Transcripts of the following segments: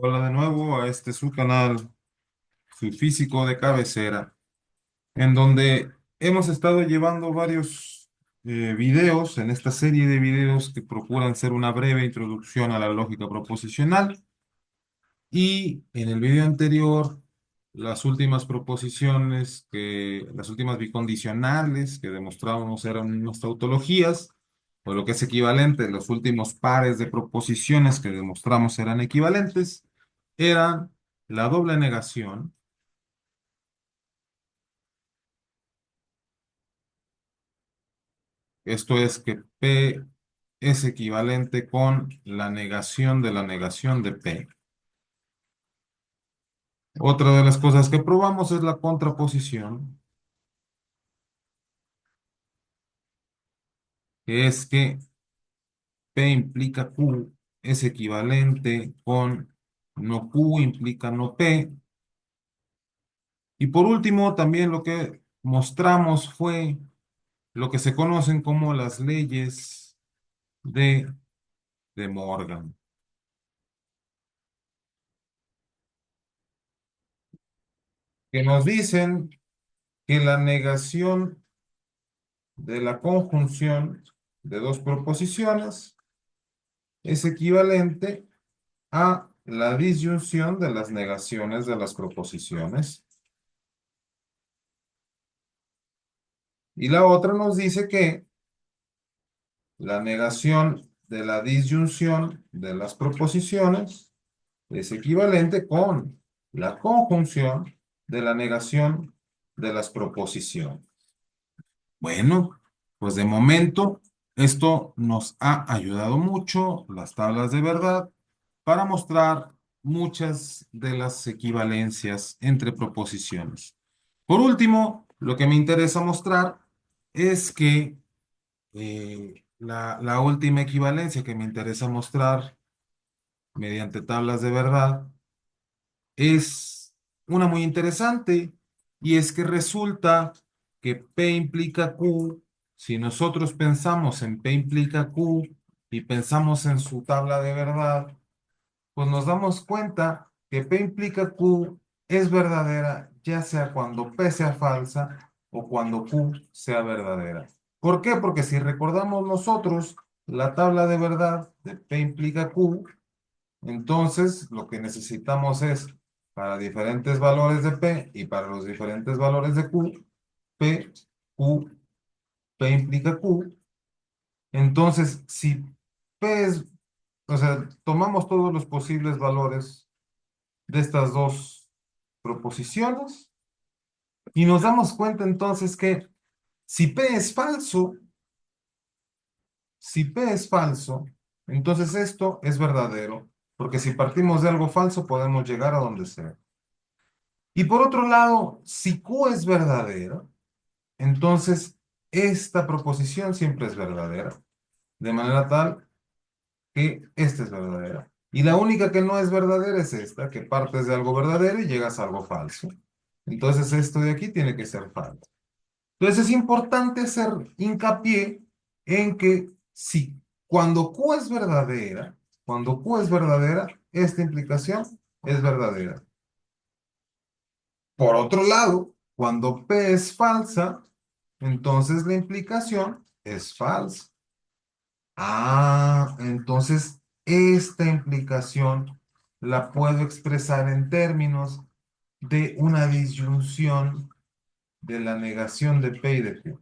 Hola de nuevo a este su canal, su físico de cabecera, en donde hemos estado llevando varios videos en esta serie de videos que procuran ser una breve introducción a la lógica proposicional. Y en el video anterior, las últimas proposiciones, las últimas bicondicionales que demostrábamos eran unas tautologías, o lo que es equivalente, los últimos pares de proposiciones que demostramos eran equivalentes, eran la doble negación. Esto es que P es equivalente con la negación de P. Otra de las cosas que probamos es la contraposición, que es que P implica Q es equivalente con no Q implica no P. Y por último, también lo que mostramos fue lo que se conocen como las leyes de, de Morgan, que nos dicen que la negación de la conjunción de dos proposiciones es equivalente a la disyunción de las negaciones de las proposiciones. Y la otra nos dice que la negación de la disyunción de las proposiciones es equivalente con la conjunción de la negación de las proposiciones. Bueno, pues de momento esto nos ha ayudado mucho, las tablas de verdad, para mostrar muchas de las equivalencias entre proposiciones. Por último, lo que me interesa mostrar es que la última equivalencia que me interesa mostrar mediante tablas de verdad es una muy interesante, y es que resulta que P implica Q. Si nosotros pensamos en P implica Q y pensamos en su tabla de verdad, pues nos damos cuenta que P implica Q es verdadera, ya sea cuando P sea falsa o cuando Q sea verdadera. ¿Por qué? Porque si recordamos nosotros la tabla de verdad de P implica Q, entonces lo que necesitamos es para diferentes valores de P y para los diferentes valores de Q, P, Q, P implica Q. Entonces, si P es, o sea, tomamos todos los posibles valores de estas dos proposiciones y nos damos cuenta entonces que si P es falso, si P es falso, entonces esto es verdadero, porque si partimos de algo falso podemos llegar a donde sea. Y por otro lado, si Q es verdadero, entonces esta proposición siempre es verdadera, de manera tal que esta es verdadera. Y la única que no es verdadera es esta, que partes de algo verdadero y llegas a algo falso. Entonces esto de aquí tiene que ser falso. Entonces es importante hacer hincapié en que si cuando Q es verdadera, cuando Q es verdadera, esta implicación es verdadera. Por otro lado, cuando P es falsa, entonces la implicación es falsa. Ah, entonces esta implicación la puedo expresar en términos de una disyunción de la negación de P y de Q.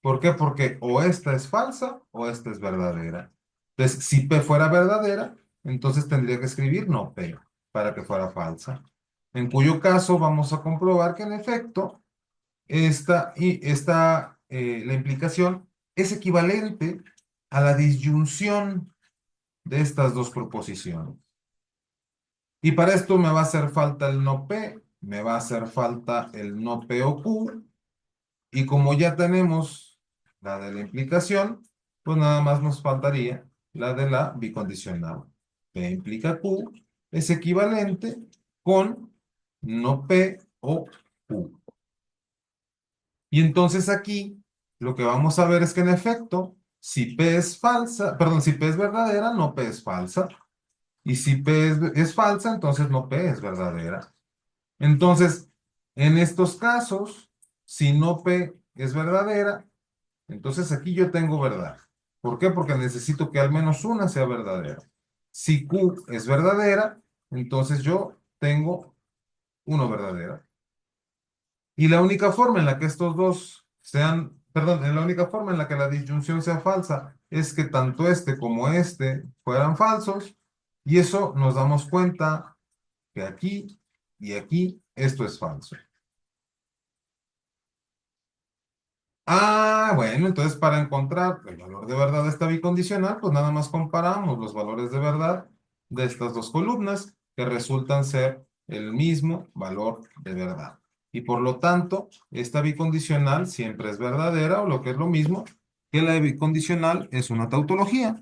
¿Por qué? Porque o esta es falsa o esta es verdadera. Entonces, si P fuera verdadera, entonces tendría que escribir no P para que fuera falsa. En cuyo caso vamos a comprobar que en efecto la implicación es equivalente a la disyunción de estas dos proposiciones. Y para esto me va a hacer falta el no P, me va a hacer falta el no P o Q, y como ya tenemos la de la implicación, pues nada más nos faltaría la de la bicondicional. P implica Q es equivalente con no P o Q. Y entonces aquí lo que vamos a ver es que en efecto, si P es falsa, perdón, si P es verdadera, no P es falsa. Y si P es falsa, entonces no P es verdadera. Entonces, en estos casos, si no P es verdadera, entonces aquí yo tengo verdad. ¿Por qué? Porque necesito que al menos una sea verdadera. Si Q es verdadera, entonces yo tengo uno verdadera. Y la única forma en la que estos dos sean, perdón, en la única forma en la que la disyunción sea falsa es que tanto este como este fueran falsos. Y eso nos damos cuenta que aquí y aquí esto es falso. Ah, bueno, entonces para encontrar el valor de verdad de esta bicondicional, pues nada más comparamos los valores de verdad de estas dos columnas que resultan ser el mismo valor de verdad. Y por lo tanto, esta bicondicional siempre es verdadera o lo que es lo mismo que la bicondicional es una tautología.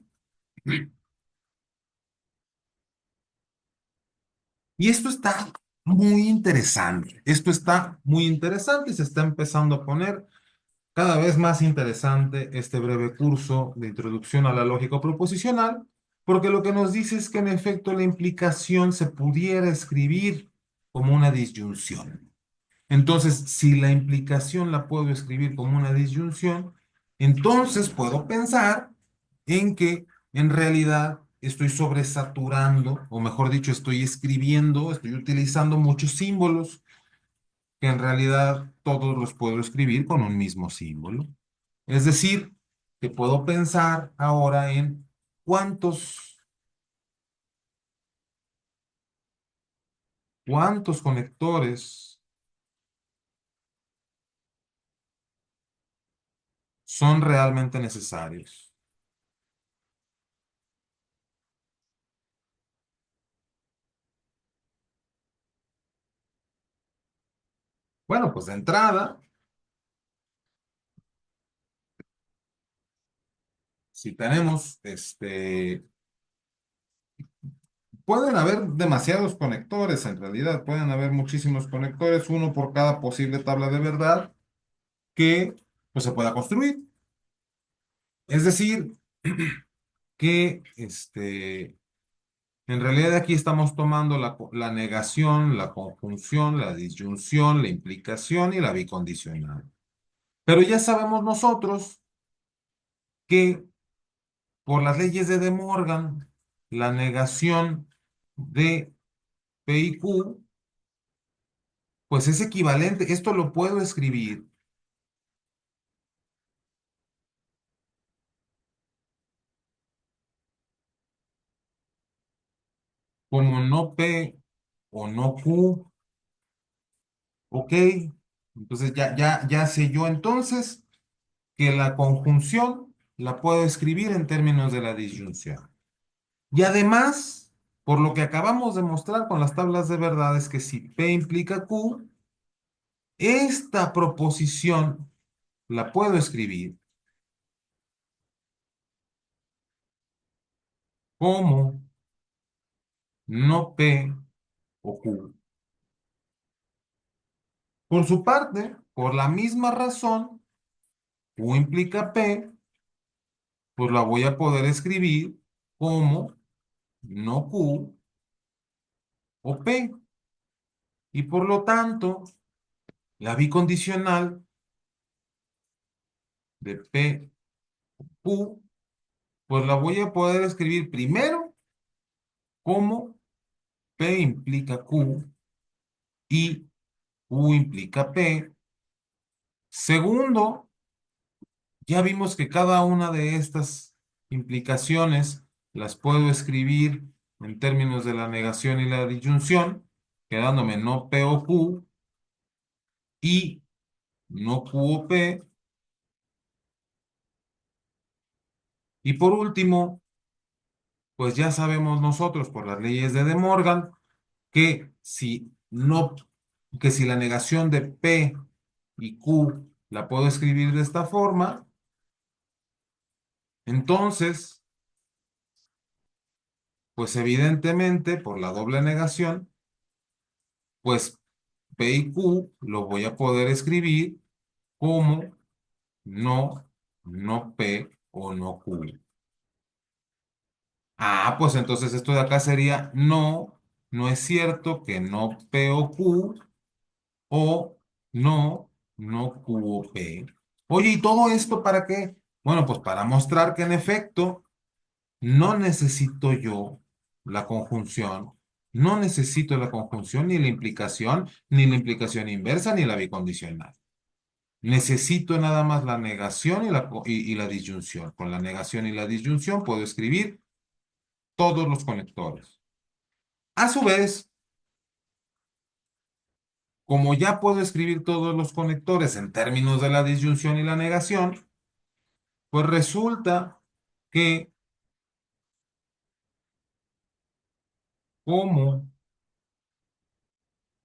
Y esto está muy interesante. Esto está muy interesante y se está empezando a poner cada vez más interesante este breve curso de introducción a la lógica proposicional, porque lo que nos dice es que en efecto la implicación se pudiera escribir como una disyunción. Entonces, si la implicación la puedo escribir como una disyunción, entonces puedo pensar en que en realidad estoy sobresaturando, o mejor dicho, estoy escribiendo, estoy utilizando muchos símbolos que en realidad todos los puedo escribir con un mismo símbolo. Es decir, que puedo pensar ahora en cuántos, cuántos conectores son realmente necesarios. Bueno, pues de entrada, si tenemos, pueden haber demasiados conectores en realidad, pueden haber muchísimos conectores, uno por cada posible tabla de verdad que pues, se pueda construir. Es decir, que en realidad aquí estamos tomando la negación, la conjunción, la disyunción, la implicación y la bicondicional. Pero ya sabemos nosotros que por las leyes de De Morgan, la negación de P y Q, pues es equivalente. Esto lo puedo escribir como no P o no Q, ¿ok? Entonces ya sé yo entonces que la conjunción la puedo escribir en términos de la disyunción. Y además, por lo que acabamos de mostrar con las tablas de verdad, es que si P implica Q, esta proposición la puedo escribir como no P o Q. Por su parte, por la misma razón, Q implica P, pues la voy a poder escribir como no Q o P. Y por lo tanto, la bicondicional de P, Q, pues la voy a poder escribir primero como P implica Q y Q implica P. Segundo, ya vimos que cada una de estas implicaciones las puedo escribir en términos de la negación y la disyunción, quedándome no P o Q y no Q o P. Y por último, pues ya sabemos nosotros por las leyes de De Morgan que si no, que si la negación de P y Q la puedo escribir de esta forma, entonces, pues evidentemente por la doble negación, pues P y Q lo voy a poder escribir como no P o no Q. Ah, pues entonces esto de acá sería no, no es cierto que no P o Q o no, no Q o P. Oye, ¿y todo esto para qué? Bueno, pues para mostrar que en efecto no necesito yo la conjunción, no necesito la conjunción ni la implicación inversa, ni la bicondicional. Necesito nada más la negación y la disyunción. Con la negación y la disyunción puedo escribir todos los conectores. A su vez, como ya puedo escribir todos los conectores en términos de la disyunción y la negación, pues resulta que como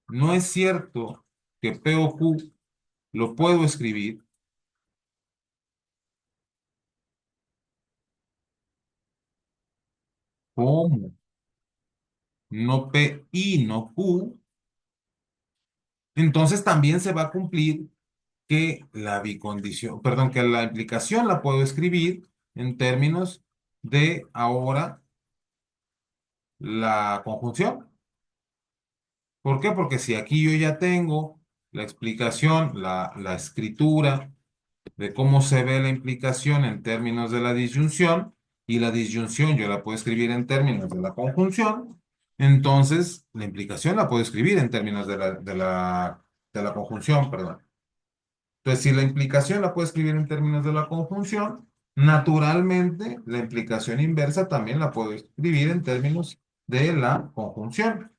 no es cierto que P o Q lo puedo escribir, como no P y no Q, entonces también se va a cumplir que la bicondición, perdón, que la implicación la puedo escribir en términos de ahora la conjunción. ¿Por qué? Porque si aquí yo ya tengo la explicación, la escritura de cómo se ve la implicación en términos de la disyunción, y la disyunción yo la puedo escribir en términos de la conjunción, entonces la implicación la puedo escribir en términos de la conjunción, perdón. Entonces, si la implicación la puedo escribir en términos de la conjunción, naturalmente la implicación inversa también la puedo escribir en términos de la conjunción.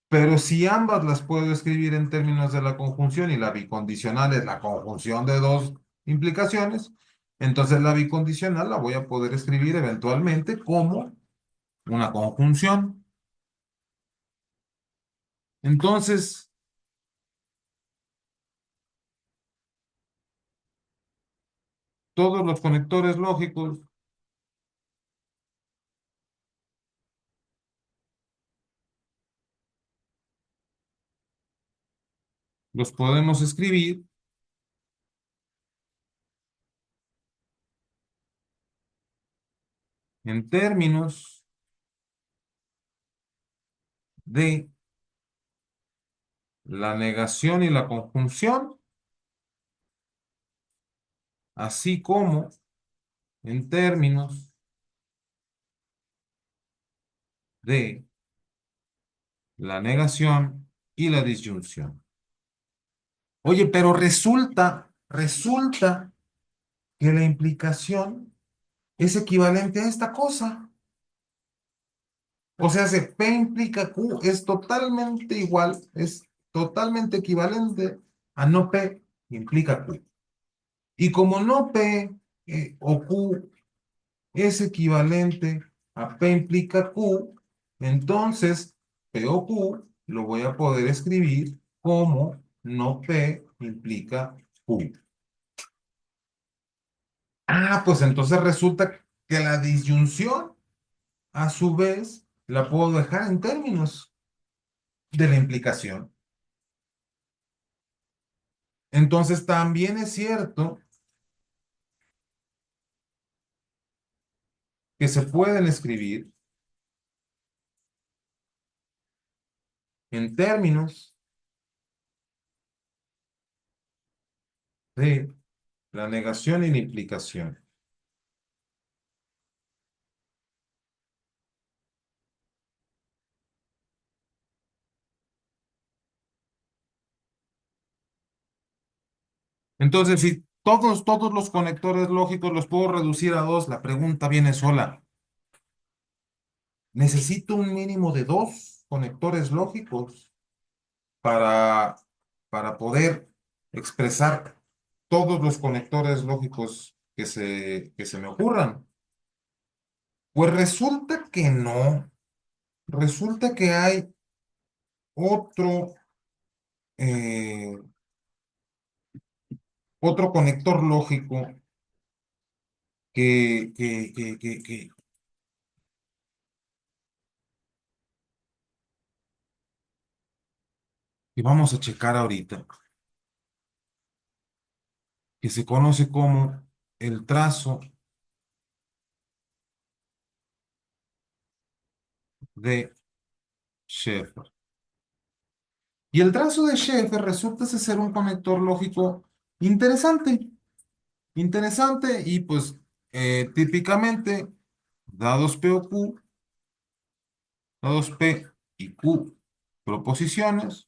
Pero si ambas las puedo escribir en términos de la conjunción y la bicondicional es la conjunción de dos implicaciones, entonces la bicondicional la voy a poder escribir eventualmente como una conjunción. Entonces, todos los conectores lógicos los podemos escribir en términos de la negación y la conjunción, así como en términos de la negación y la disyunción. Oye, pero resulta que la implicación es equivalente a esta cosa. O sea, si P implica Q es totalmente igual, es totalmente equivalente a no P implica Q. Y como no P o Q es equivalente a P implica Q, entonces P o Q lo voy a poder escribir como no P implica Q. Ah, pues entonces resulta que la disyunción, a su vez, la puedo dejar en términos de la implicación. Entonces también es cierto que se pueden escribir en términos de la negación y la implicación. Entonces, si todos los conectores lógicos los puedo reducir a dos, la pregunta viene sola. ¿Necesito un mínimo de dos conectores lógicos para, para poder expresar todos los conectores lógicos que se me ocurran? Pues resulta que no. Resulta que hay otro, eh, otro conector lógico que vamos a checar ahorita, que se conoce como el trazo de Schaeffer. Y el trazo de Schaeffer resulta ser un conector lógico interesante, interesante y pues típicamente, dados P o Q, dados P y Q proposiciones,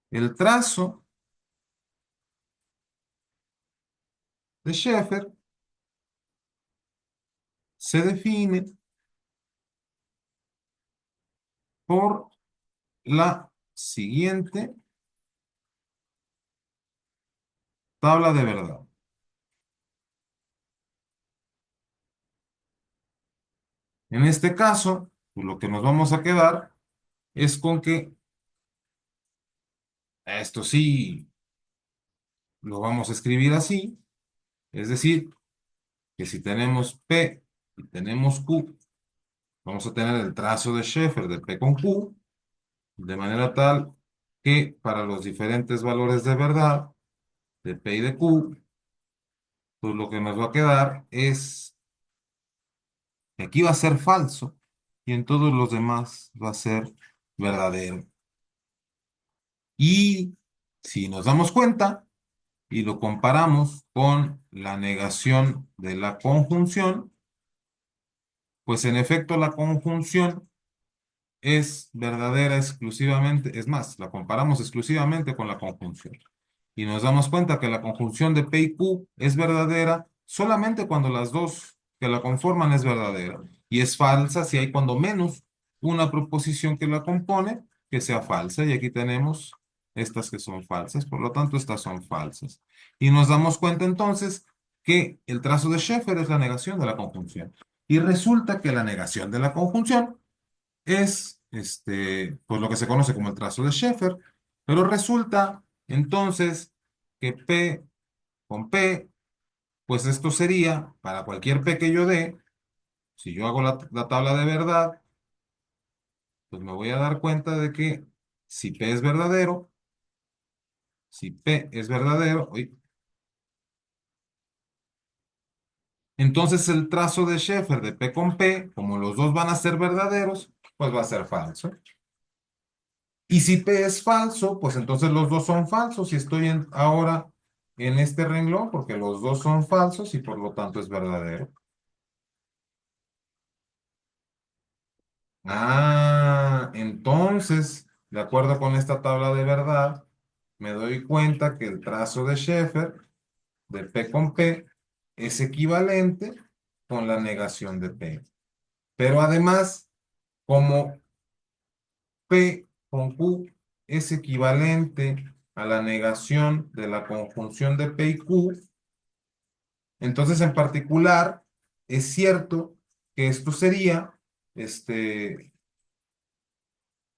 el trazo de Schaeffer se define por la siguiente tabla de verdad. En este caso, pues, lo que nos vamos a quedar es con que esto sí lo vamos a escribir así, es decir, que si tenemos P y tenemos Q, vamos a tener el trazo de Schaeffer de P con Q, de manera tal que para los diferentes valores de verdad de P y de Q, pues lo que nos va a quedar es que aquí va a ser falso y en todos los demás va a ser verdadero. Y si nos damos cuenta y lo comparamos con la negación de la conjunción, pues en efecto la conjunción es verdadera exclusivamente, es más, la comparamos exclusivamente con la conjunción. Y nos damos cuenta que la conjunción de P y Q es verdadera solamente cuando las dos que la conforman es verdadera. Y es falsa si hay cuando menos una proposición que la compone que sea falsa. Y aquí tenemos estas que son falsas, por lo tanto estas son falsas. Y nos damos cuenta entonces que el trazo de Schaeffer es la negación de la conjunción. Y resulta que la negación de la conjunción es pues lo que se conoce como el trazo de Schaeffer, pero resulta entonces que P con P, pues esto sería para cualquier P que yo dé, si yo hago la tabla de verdad, pues me voy a dar cuenta de que si P es verdadero, si P es verdadero, uy, entonces el trazo de Schaeffer de P con P, como los dos van a ser verdaderos, pues va a ser falso. Y si P es falso, pues entonces los dos son falsos y estoy ahora en este renglón porque los dos son falsos y por lo tanto es verdadero. Entonces, de acuerdo con esta tabla de verdad, me doy cuenta que el trazo de Schaeffer de P con P es equivalente con la negación de P. Pero además, como P con Q es equivalente a la negación de la conjunción de P y Q, entonces en particular es cierto que esto sería, este,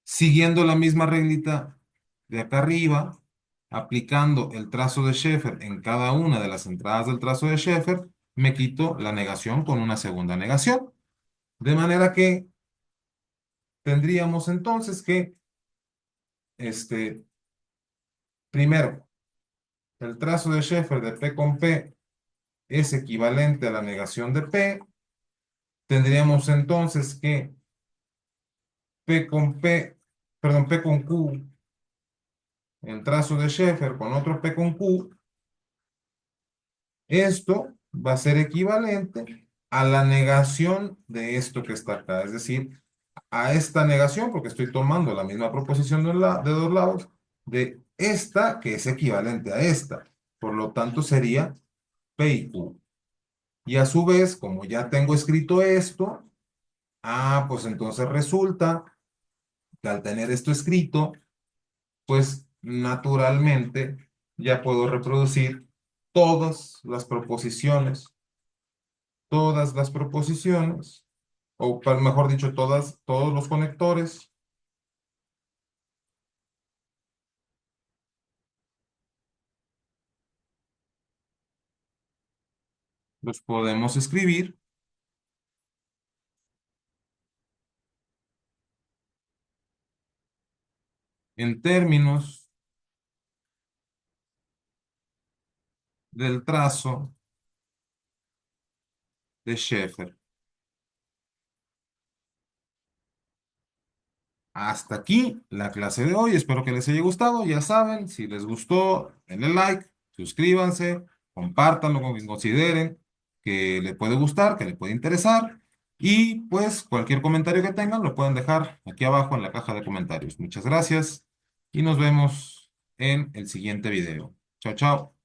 siguiendo la misma reglita de acá arriba, aplicando el trazo de Schaeffer en cada una de las entradas del trazo de Schaeffer, me quito la negación con una segunda negación. De manera que tendríamos entonces que, este, primero, el trazo de Schaeffer de P con P es equivalente a la negación de P. Tendríamos entonces que P con P, perdón, P con Q, en trazo de Schaeffer con otro P con Q, esto va a ser equivalente a la negación de esto que está acá, es decir, a esta negación, porque estoy tomando la misma proposición de dos lados, de esta que es equivalente a esta. Por lo tanto, sería P y Q. Y a su vez, como ya tengo escrito esto, pues entonces resulta que al tener esto escrito, pues naturalmente ya puedo reproducir todas las proposiciones, todas las proposiciones, o mejor dicho, todos los conectores, los podemos escribir en términos del trazo de Schaeffer. Hasta aquí la clase de hoy. Espero que les haya gustado. Ya saben, si les gustó, denle like, suscríbanse, compártanlo con quien consideren que le puede gustar, que le puede interesar. Y pues cualquier comentario que tengan lo pueden dejar aquí abajo en la caja de comentarios. Muchas gracias y nos vemos en el siguiente video. Chao, chao.